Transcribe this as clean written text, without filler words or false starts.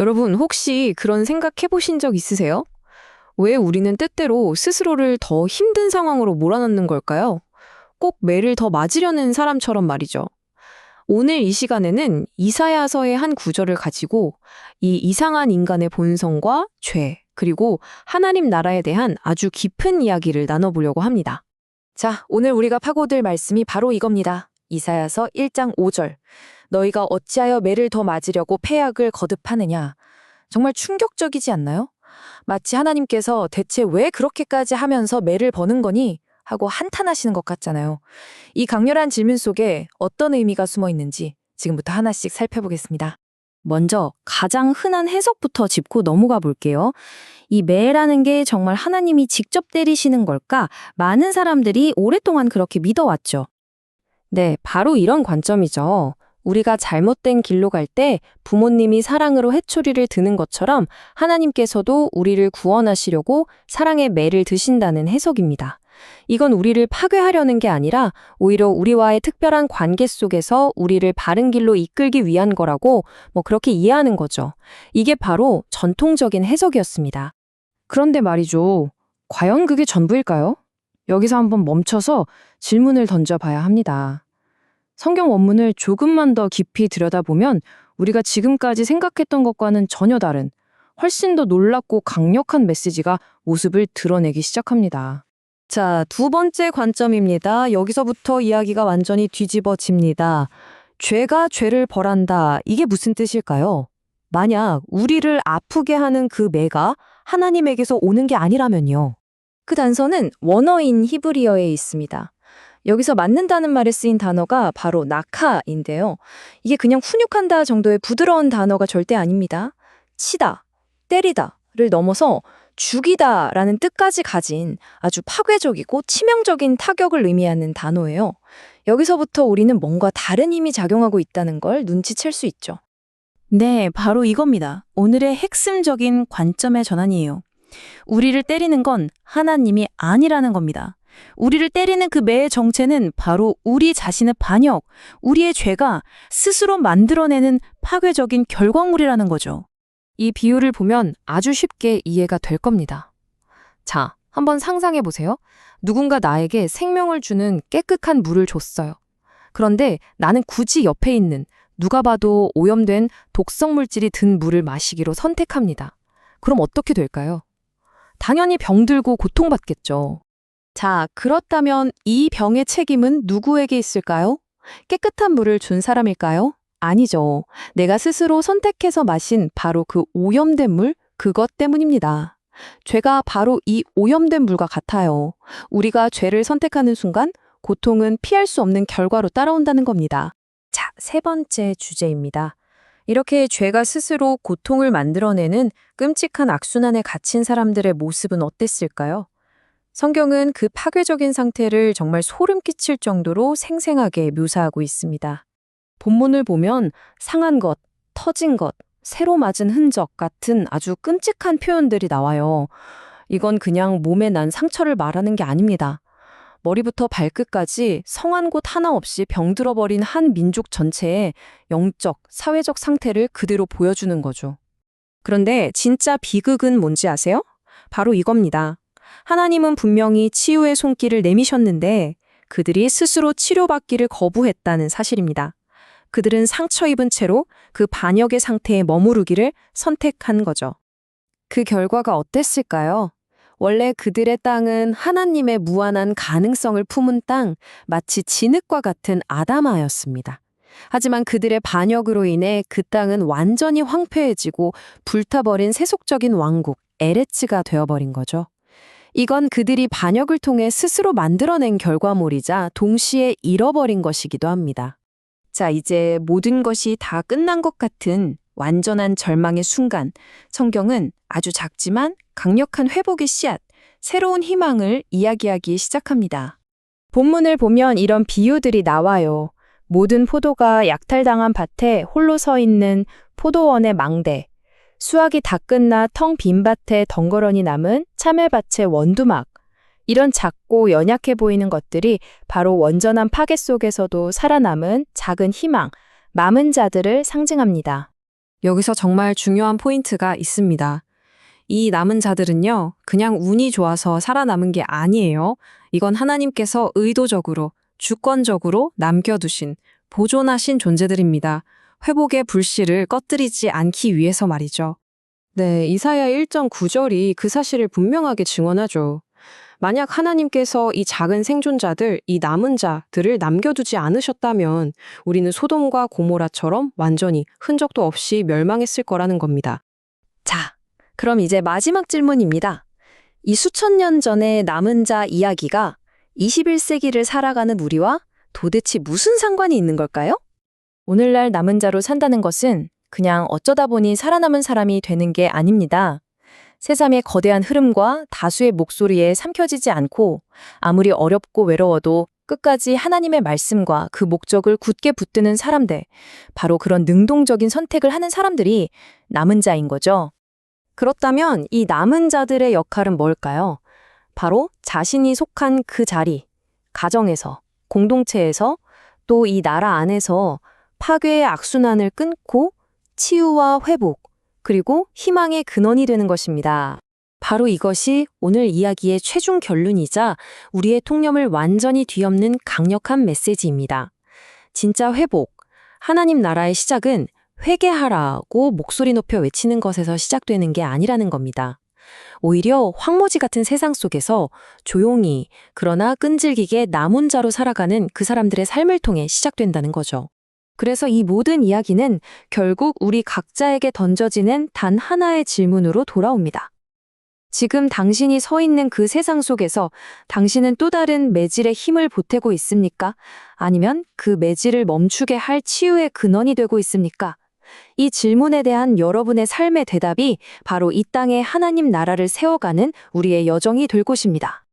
여러분, 혹시 그런 생각 해보신 적 있으세요? 왜 우리는 때때로 스스로를 더 힘든 상황으로 몰아넣는 걸까요? 꼭 매를 더 맞으려는 사람처럼 말이죠. 오늘 이 시간에는 이사야서의 한 구절을 가지고 이 이상한 인간의 본성과 죄, 그리고 하나님 나라에 대한 아주 깊은 이야기를 나눠보려고 합니다. 자, 오늘 우리가 파고들 말씀이 바로 이겁니다. 이사야서 1장 5절. 너희가 어찌하여 매를 더 맞으려고 패약을 거듭하느냐. 정말 충격적이지 않나요? 마치 하나님께서 대체 왜 그렇게까지 하면서 매를 버는 거니? 하고 한탄하시는 것 같잖아요. 이 강렬한 질문 속에 어떤 의미가 숨어 있는지 지금부터 하나씩 살펴보겠습니다. 먼저 가장 흔한 해석부터 짚고 넘어가 볼게요. 이 매라는 게 정말 하나님이 직접 때리시는 걸까? 많은 사람들이 오랫동안 그렇게 믿어왔죠. 네, 바로 이런 관점이죠. 우리가 잘못된 길로 갈 때 부모님이 사랑으로 회초리를 드는 것처럼 하나님께서도 우리를 구원하시려고 사랑의 매를 드신다는 해석입니다. 이건 우리를 파괴하려는 게 아니라 오히려 우리와의 특별한 관계 속에서 우리를 바른 길로 이끌기 위한 거라고 그렇게 이해하는 거죠. 이게 바로 전통적인 해석이었습니다. 그런데 말이죠. 과연 그게 전부일까요? 여기서 한번 멈춰서 질문을 던져봐야 합니다. 성경 원문을 조금만 더 깊이 들여다보면 우리가 지금까지 생각했던 것과는 전혀 다른 훨씬 더 놀랍고 강력한 메시지가 모습을 드러내기 시작합니다. 자, 두 번째 관점입니다. 여기서부터 이야기가 완전히 뒤집어집니다. 죄가 죄를 벌한다. 이게 무슨 뜻일까요? 만약 우리를 아프게 하는 그 매가 하나님에게서 오는 게 아니라면요. 그 단서는 원어인 히브리어에 있습니다. 여기서 맞는다는 말에 쓰인 단어가 바로 나카인데요. 이게 그냥 훈육한다 정도의 부드러운 단어가 절대 아닙니다. 치다, 때리다를 넘어서 죽이다라는 뜻까지 가진 아주 파괴적이고 치명적인 타격을 의미하는 단어예요. 여기서부터 우리는 뭔가 다른 힘이 작용하고 있다는 걸 눈치챌 수 있죠. 네, 바로 이겁니다. 오늘의 핵심적인 관점의 전환이에요. 우리를 때리는 건 하나님이 아니라는 겁니다. 우리를 때리는 그 매의 정체는 바로 우리 자신의 반역, 우리의 죄가 스스로 만들어내는 파괴적인 결과물이라는 거죠. 이 비유를 보면 아주 쉽게 이해가 될 겁니다. 자, 한번 상상해 보세요. 누군가 나에게 생명을 주는 깨끗한 물을 줬어요. 그런데 나는 굳이 옆에 있는 누가 봐도 오염된 독성 물질이 든 물을 마시기로 선택합니다. 그럼 어떻게 될까요? 당연히 병들고 고통받겠죠. 자, 그렇다면 이 병의 책임은 누구에게 있을까요? 깨끗한 물을 준 사람일까요? 아니죠. 내가 스스로 선택해서 마신 바로 그 오염된 물, 그것 때문입니다. 죄가 바로 이 오염된 물과 같아요. 우리가 죄를 선택하는 순간 고통은 피할 수 없는 결과로 따라온다는 겁니다. 자, 세 번째 주제입니다. 이렇게 죄가 스스로 고통을 만들어내는 끔찍한 악순환에 갇힌 사람들의 모습은 어땠을까요? 성경은 그 파괴적인 상태를 정말 소름 끼칠 정도로 생생하게 묘사하고 있습니다. 본문을 보면 상한 것, 터진 것, 새로 맞은 흔적 같은 아주 끔찍한 표현들이 나와요. 이건 그냥 몸에 난 상처를 말하는 게 아닙니다. 머리부터 발끝까지 성한 곳 하나 없이 병들어버린 한 민족 전체의 영적, 사회적 상태를 그대로 보여주는 거죠. 그런데 진짜 비극은 뭔지 아세요? 바로 이겁니다. 하나님은 분명히 치유의 손길을 내미셨는데 그들이 스스로 치료받기를 거부했다는 사실입니다. 그들은 상처 입은 채로 그 반역의 상태에 머무르기를 선택한 거죠. 그 결과가 어땠을까요? 원래 그들의 땅은 하나님의 무한한 가능성을 품은 땅, 마치 진흙과 같은 아담하였습니다. 하지만 그들의 반역으로 인해 그 땅은 완전히 황폐해지고 불타버린 세속적인 왕국, 에레츠가 되어버린 거죠. 이건 그들이 반역을 통해 스스로 만들어낸 결과물이자 동시에 잃어버린 것이기도 합니다. 자, 이제 모든 것이 다 끝난 것 같은 완전한 절망의 순간, 성경은 아주 작지만 강력한 회복의 씨앗, 새로운 희망을 이야기하기 시작합니다. 본문을 보면 이런 비유들이 나와요. 모든 포도가 약탈당한 밭에 홀로 서 있는 포도원의 망대, 수확이 다 끝나 텅 빈 밭에 덩그러니 남은 참외밭의 원두막, 이런 작고 연약해 보이는 것들이 바로 원전한 파괴 속에서도 살아남은 작은 희망, 남은 자들을 상징합니다. 여기서 정말 중요한 포인트가 있습니다. 이 남은 자들은요, 그냥 운이 좋아서 살아남은 게 아니에요. 이건 하나님께서 의도적으로, 주권적으로 남겨두신, 보존하신 존재들입니다. 회복의 불씨를 꺼뜨리지 않기 위해서 말이죠. 네, 이사야 1.9절이 그 사실을 분명하게 증언하죠. 만약 하나님께서 이 작은 생존자들, 이 남은 자들을 남겨두지 않으셨다면 우리는 소돔과 고모라처럼 완전히 흔적도 없이 멸망했을 거라는 겁니다. 자, 그럼 이제 마지막 질문입니다. 이 수천 년 전의 남은 자 이야기가 21세기를 살아가는 우리와 도대체 무슨 상관이 있는 걸까요? 오늘날 남은 자로 산다는 것은 그냥 어쩌다 보니 살아남은 사람이 되는 게 아닙니다. 세상의 거대한 흐름과 다수의 목소리에 삼켜지지 않고 아무리 어렵고 외로워도 끝까지 하나님의 말씀과 그 목적을 굳게 붙드는 사람들, 바로 그런 능동적인 선택을 하는 사람들이 남은 자인 거죠. 그렇다면 이 남은 자들의 역할은 뭘까요? 바로 자신이 속한 그 자리, 가정에서, 공동체에서, 또 이 나라 안에서 파괴의 악순환을 끊고 치유와 회복, 그리고 희망의 근원이 되는 것입니다. 바로 이것이 오늘 이야기의 최종 결론이자 우리의 통념을 완전히 뒤엎는 강력한 메시지입니다. 진짜 회복, 하나님 나라의 시작은 회개하라고 목소리 높여 외치는 것에서 시작되는 게 아니라는 겁니다. 오히려 황무지 같은 세상 속에서 조용히 그러나 끈질기게 남은 자로 살아가는 그 사람들의 삶을 통해 시작된다는 거죠. 그래서 이 모든 이야기는 결국 우리 각자에게 던져지는 단 하나의 질문으로 돌아옵니다. 지금 당신이 서 있는 그 세상 속에서 당신은 또 다른 매질의 힘을 보태고 있습니까? 아니면 그 매질을 멈추게 할 치유의 근원이 되고 있습니까? 이 질문에 대한 여러분의 삶의 대답이 바로 이 땅에 하나님 나라를 세워가는 우리의 여정이 될 것입니다.